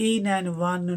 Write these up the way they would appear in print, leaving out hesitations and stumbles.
E9 1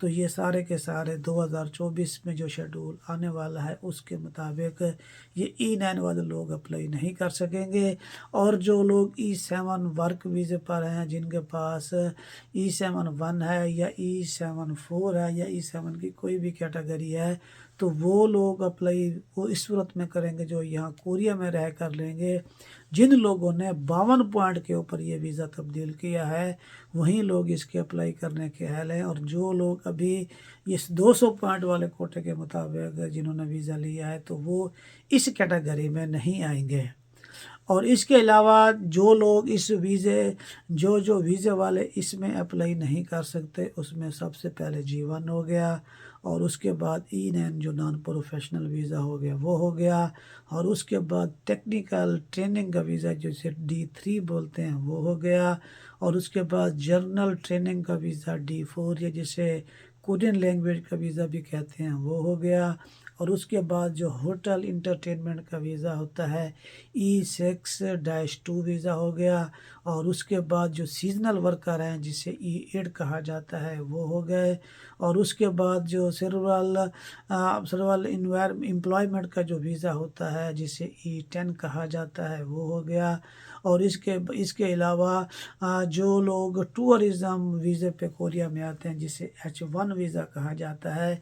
تو یہ سارے کے سارے 2024 میں جو شیڈول آنے والا ہے اس کے مطابق یہ E9 والے لوگ اپلائی نہیں کر سکیں گے، اور جو لوگ E7 ورک ویزے پر ہیں، جن کے پاس E7-1 ہے یا E7-4 ہے یا E7 کی کوئی بھی کیٹیگری ہے، تو وہ لوگ اپلائی وہ اس صورت میں کریں گے جو یہاں کوریا میں رہ کر لیں گے۔ جن لوگوں نے 52 پوائنٹ کے اوپر یہ ویزا تبدیل کیا ہے وہیں لوگ اس کے اپلائی کرنے کے اہل ہیں، اور جو لوگ ابھی اس 200 پوائنٹ والے کوٹے کے مطابق جنہوں نے ویزا لیا ہے تو وہ اس کیٹیگری میں نہیں آئیں گے۔ اور اس کے علاوہ جو لوگ اس ویزے جو ویزے والے اس میں اپلائی نہیں کر سکتے، اس میں سب سے پہلے G1 ہو گیا، اور اس کے بعد E9 جو نان پروفیشنل ویزا ہو گیا وہ ہو گیا، اور اس کے بعد ٹیکنیکل ٹریننگ کا ویزا جسے D3 بولتے ہیں وہ ہو گیا، اور اس کے بعد جرنل ٹریننگ کا ویزا D4 یا جسے کورین لینگویج کا ویزا بھی کہتے ہیں وہ ہو گیا، اور اس کے بعد جو ہوٹل انٹرٹینمنٹ کا ویزا ہوتا ہے E6-2 ویزا ہو گیا، اور اس کے بعد جو سیزنل ورکر ہیں جسے E8 کہا جاتا ہے وہ ہو گئے، اور اس کے بعد جو سرول امپلائمنٹ کا جو ویزا ہوتا ہے جسے E10 کہا جاتا ہے وہ ہو گیا، اور اس کے علاوہ جو لوگ ٹورزم ویزے پہ کوریا میں آتے ہیں جسے H1 ویزا کہا جاتا ہے،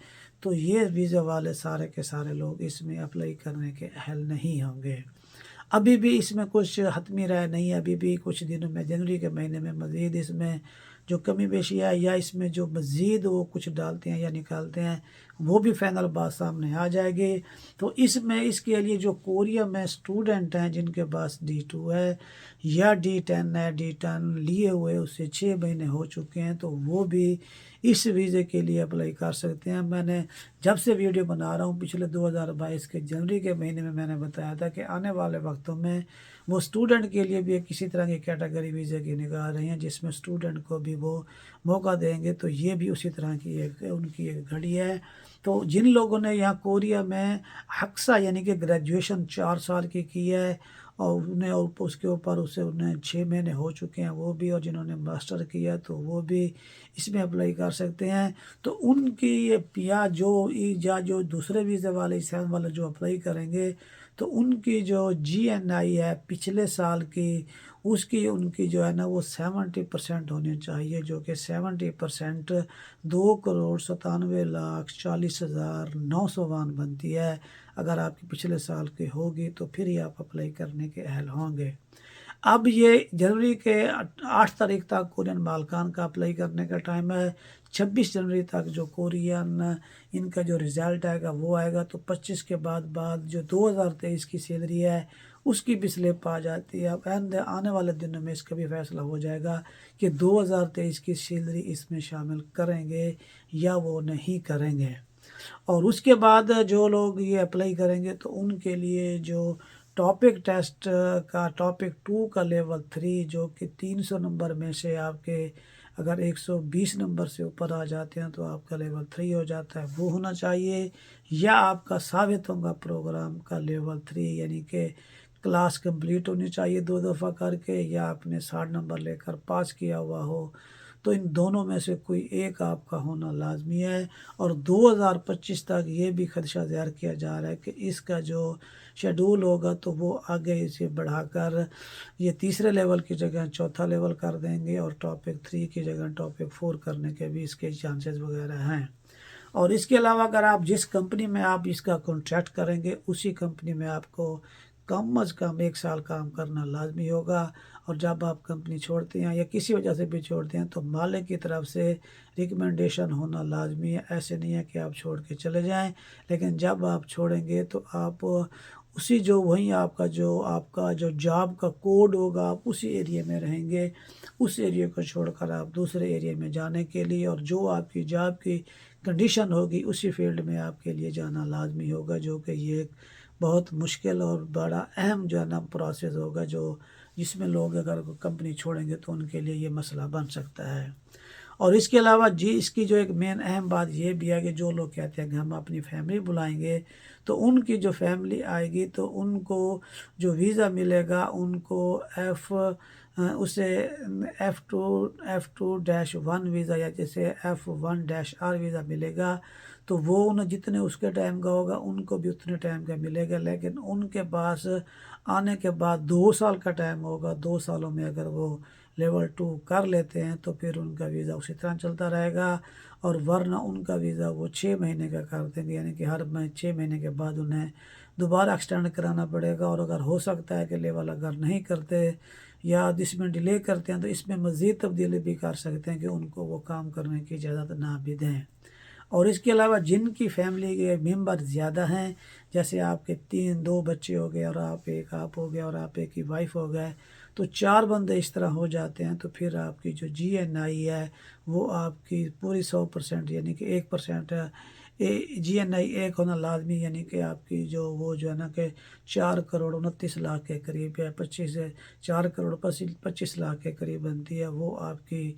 تو یہ ویزے والے سارے کے سارے لوگ اس میں اپلائی کرنے کے اہل نہیں ہوں گے۔ ابھی بھی اس میں کچھ حتمی رائے نہیں ہے، ابھی بھی کچھ دنوں میں جنوری کے مہینے میں مزید اس میں جو کمی بیشی ہے یا اس میں جو مزید وہ کچھ ڈالتے ہیں یا نکالتے ہیں وہ بھی فائنل بات سامنے آ جائے گی۔ تو اس کے لیے جو کوریا میں اسٹوڈنٹ ہیں جن کے پاس D2 ہے یا D10 ہے، D10 لیے ہوئے اسے 6 مہینے ہو چکے ہیں، تو وہ بھی اس ویزے کے لیے اپلائی کر سکتے ہیں۔ میں نے جب سے ویڈیو بنا رہا ہوں پچھلے 2022 کے جنوری کے مہینے میں نے بتایا تھا کہ آنے والے وقتوں میں وہ اسٹوڈنٹ کے لیے بھی کسی طرح کی کیٹیگری ویزے کی نکال رہی ہیں جس میں اسٹوڈنٹ کو بھی وہ موقع دیں گے، تو یہ بھی اسی طرح کی ان کی ایک گھڑی ہے۔ تو جن لوگوں نے یہاں کوریا میں حقصہ یعنی کہ گریجویشن 4 سال کی ہے اور انہیں اس کے اوپر انہیں 6 مہینے ہو چکے ہیں وہ بھی، اور جنہوں نے ماسٹر کیا تو وہ بھی اس میں اپلائی کر سکتے ہیں۔ تو ان کی یا جو دوسرے ویزے والے 7 والے جو اپلائی کریں گے تو ان کی جو GNI ہے پچھلے سال کی ان کی جو ہے نا وہ 70% ہونی چاہیے، جو کہ 70% 2,97,40,900 وان بنتی ہے۔ اگر آپ کی پچھلے سال کی ہوگی تو پھر ہی آپ اپلائی کرنے کے اہل ہوں گے۔ اب یہ جنوری کے 8 تاریخ تک کورین مالکان کا اپلائی کرنے کا ٹائم ہے۔ 26 جنوری تک جو کورین ان کا جو رزلٹ آئے گا وہ آئے گا، تو 25 کے بعد جو 2023 کی سیلری ہے اس کی بھی سلپ آ جاتی ہے۔ اب آنے والے دنوں میں اس کا بھی فیصلہ ہو جائے گا کہ 2023 کی سیلری اس میں شامل کریں گے یا وہ نہیں کریں گے۔ اور اس کے بعد جو لوگ یہ اپلائی کریں گے تو ان کے لیے جو ٹاپک ٹیسٹ کا ٹاپک 2 کا لیول 3 جو کہ 300 نمبر میں سے آپ کے اگر 120 نمبر سے اوپر آ جاتے ہیں تو آپ کا لیول 3 ہو جاتا ہے، وہ ہونا چاہیے، یا آپ کا ثابتوں کا پروگرام کا لیول 3 یعنی کہ کلاس کمپلیٹ ہونی چاہیے 2 دفعہ کر کے، یا آپ نے 60 نمبر لے کر پاس کیا ہوا ہو، تو ان دونوں میں سے کوئی ایک آپ کا ہونا لازمی ہے۔ اور 2025 تک یہ بھی خدشہ ظاہر کیا جا رہا ہے کہ اس کا جو شیڈول ہوگا تو وہ آگے اسے بڑھا کر یہ تیسرے لیول کی جگہ 4تھا لیول کر دیں گے، اور ٹاپک 3 کی جگہ ٹاپک 4 کرنے کے بھی اس کے چانسز وغیرہ ہیں۔ اور اس کے علاوہ اگر آپ جس کمپنی میں آپ اس کا کانٹریکٹ کریں گے اسی کمپنی میں آپ کو کم از کم 1 سال کام کرنا لازمی ہوگا، اور جب آپ کمپنی چھوڑتے ہیں یا کسی وجہ سے بھی چھوڑتے ہیں تو مالک کی طرف سے ریکمنڈیشن ہونا لازمی ہے۔ ایسے نہیں ہے کہ آپ چھوڑ کے چلے جائیں، لیکن جب آپ چھوڑیں گے تو آپ وہیں آپ کا جو جاب کا کوڈ ہوگا آپ اسی ایریے میں رہیں گے، اس ایریے کو چھوڑ کر آپ دوسرے ایریے میں جانے کے لیے، اور جو آپ کی جاب کی کنڈیشن ہوگی اسی فیلڈ میں آپ کے لیے جانا لازمی ہوگا، جو کہ یہ ایک بہت مشکل اور بڑا اہم جو ہے نا پروسیس ہوگا جس میں لوگ اگر کمپنی چھوڑیں گے تو ان کے لیے یہ مسئلہ بن سکتا ہے۔ اور اس کے علاوہ اس کی جو ایک مین اہم بات یہ بھی ہے کہ جو لوگ کہتے ہیں کہ ہم اپنی فیملی بلائیں گے، تو ان کی جو فیملی آئے گی تو ان کو جو ویزا ملے گا ان کو اسے F2-1 ویزا یا جیسے F1-R ویزا ملے گا، تو وہ جتنے اس کے ٹائم کا ہوگا ان کو بھی اتنے ٹائم کا ملے گا، لیکن ان کے پاس آنے کے بعد 2 سال کا ٹائم ہوگا، 2 سالوں میں اگر وہ لیول 2 کر لیتے ہیں تو پھر ان کا ویزا اسی طرح چلتا رہے گا، اور ورنہ ان کا ویزا وہ 6 مہینے کا کر دیں گے، یعنی کہ ہر 6 مہینے کے بعد انہیں دوبارہ ایکسٹینڈ کرانا پڑے گا، اور اگر ہو سکتا ہے کہ لیول اگر نہیں کرتے یا اس میں ڈیلے کرتے ہیں تو اس میں مزید تبدیلی بھی کر سکتے ہیں کہ ان کو وہ کام کرنے کی اجازت نہ بھی دیں۔ اور اس کے علاوہ جن کی فیملی کے ممبر زیادہ ہیں، جیسے آپ کے 2 بچے ہو گئے اور آپ ہو گئے اور آپ ایک ہی وائف ہو گئے، تو 4 بندے اس طرح ہو جاتے ہیں، تو پھر آپ کی جو GNI ہے وہ آپ کی پوری 100%، یعنی کہ 1% GNI 1 ہونا لازمی، یعنی کہ آپ کی وہ جو ہے نا کہ 4 کروڑ 29 لاکھ کے قریب ہے، 4 کروڑ 25 لاکھ کے قریب بنتی ہے، وہ آپ کی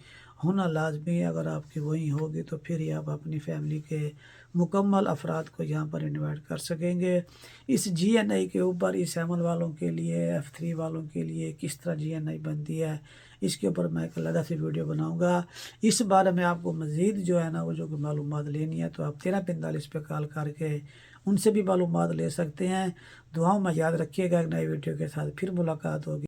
ہونا لازمی ہے۔ اگر آپ کی وہی ہوگی تو پھر ہی آپ اپنی فیملی کے مکمل افراد کو یہاں پر انوائٹ کر سکیں گے۔ اس GNI کے اوپر E7 والوں کے لیے، F3 والوں کے لیے کس طرح GNI بنتی ہے، اس کے اوپر میں ایک علیحدہ سی ویڈیو بناؤں گا۔ اس بارے میں آپ کو مزید جو ہے نا وہ جو معلومات لینی ہے تو آپ 1345 پہ کال کر کے ان سے بھی معلومات لے سکتے ہیں۔ دعاؤں میں یاد رکھیے گا، ایک نئی ویڈیو کے ساتھ پھر ملاقات ہوگی۔